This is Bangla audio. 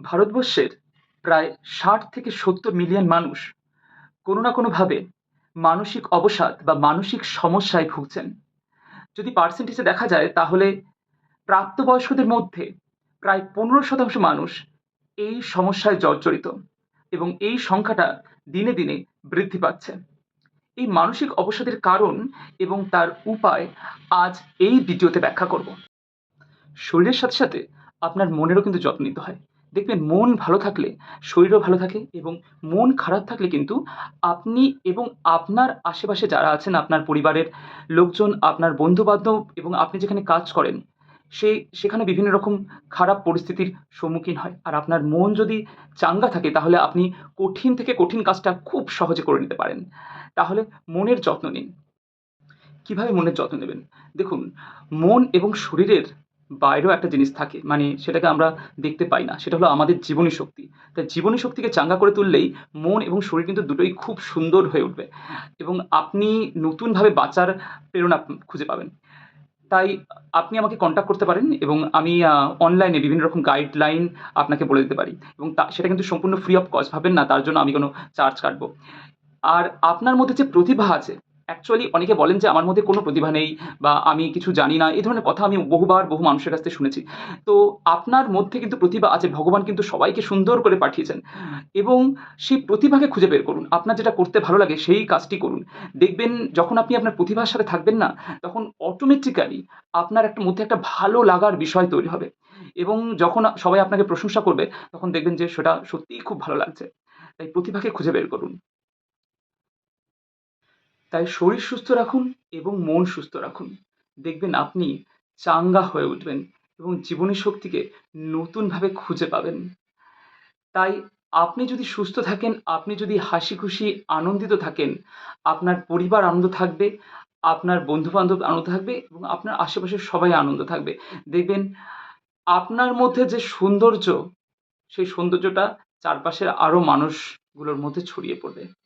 ভারতবর্ষের প্রায় ৬০ থেকে ৭০ মিলিয়ন মানুষ কোনো না কোনোভাবে মানসিক অবসাদ বা মানসিক সমস্যায় ভুগছেন। যদি পার্সেন্টেজে দেখা যায় তাহলে প্রাপ্তবয়স্কদের মধ্যে প্রায় ১৫% মানুষ এই সমস্যায় জর্জরিত এবং এই সংখ্যাটা দিনে, দিনে বৃদ্ধি পাচ্ছে। এই মানসিক অবসাদের কারণ এবং তার উপায় আজ এই ভিডিওতে ব্যাখ্যা করব। শরীরের সাথে, সাথে আপনার মনেরও কিন্তু যত্ন নিতে হয়। দেখবেন মন ভালো থাকলে শরীরও ভালো থাকে এবং মন খারাপ থাকলে কিন্তু আপনি এবং আপনার আশেপাশে যারা আছেন, আপনার পরিবারের লোকজন, আপনার বন্ধু-বান্ধব এবং আপনি যেখানে কাজ করেন, সেখানে বিভিন্ন রকম খারাপ পরিস্থিতির সম্মুখীন হয়। আর আপনার মন যদি চাঙ্গা থাকে তাহলে আপনি কঠিন থেকে কঠিন কাজটা খুব সহজে করে নিতে পারেন। তাহলে মনের যত্ন নিন। কিভাবে মনের যত্ন নেবেন? দেখুন, মন এবং শরীরের বাইরেও একটা জিনিস থাকে। মানে সেটাকে আমরা দেখতে পাই না। সেটা হলো আমাদের জীবনী শক্তি। তাই জীবনী শক্তিকে চাঙ্গা করে তুললেই মন এবং শরীর কিন্তু দুটোই খুব সুন্দর হয়ে উঠবে এবং আপনি নতুনভাবে বাঁচার প্রেরণা খুঁজে পাবেন। তাই আপনি আমাকে কনট্যাক্ট করতে পারেন এবং আমি অনলাইনে বিভিন্ন রকম গাইডলাইন আপনাকে বলে দিতে পারি এবং সেটা কিন্তু সম্পূর্ণ ফ্রি অফ কস্ট, ভাববেন না তার জন্য আমি কোনো চার্জ কাটবো। আর আপনার মধ্যে যে প্রতিভা আছে, অ্যাকচুয়ালি অনেকে বলেন যে আমার মধ্যে কোনো প্রতিভা নেই বা আমি কিছু জানি না। এই ধরনের কথা আমি বহুবার বহু মানুষের কাছ থেকে শুনেছি। তো আপনার মধ্যে কিন্তু প্রতিভা আছে। ভগবান কিন্তু সবাইকে সুন্দর করে পাঠিয়েছেন এবং সেই প্রতিভাকে খুঁজে বের করুন। আপনার যেটা করতে ভালো লাগে সেই কাজটি করুন। দেখবেন যখন আপনি আপনার প্রতিভার সাথে থাকবেন না, তখন অটোমেটিক্যালি আপনার মধ্যে একটা ভালো লাগার বিষয় তৈরি হবে এবং যখন সবাই আপনাকে প্রশংসা করবে, তখন দেখবেন যে সেটা সত্যিই খুব ভালো লাগছে। তাই প্রতিভাকে খুঁজে বের করুন। তাই শরীর সুস্থ রাখুন এবং মন সুস্থ রাখুন। দেখবেন আপনি চাঙ্গা হয়ে উঠবেন এবং জীবনী শক্তিকে নতুনভাবে খুঁজে পাবেন। তাই আপনি যদি সুস্থ থাকেন, আপনি যদি হাসিখুশি আনন্দিত থাকেন, আপনার পরিবার আনন্দ থাকবে, আপনার বন্ধু-বান্ধব আনন্দ থাকবে এবং আপনার আশেপাশের সবাই আনন্দ থাকবে। দেখবেন আপনার মধ্যে যে সৌন্দর্য, সেই সৌন্দর্যটা চারপাশের আরো মানুষগুলোর মধ্যে ছড়িয়ে পড়বে।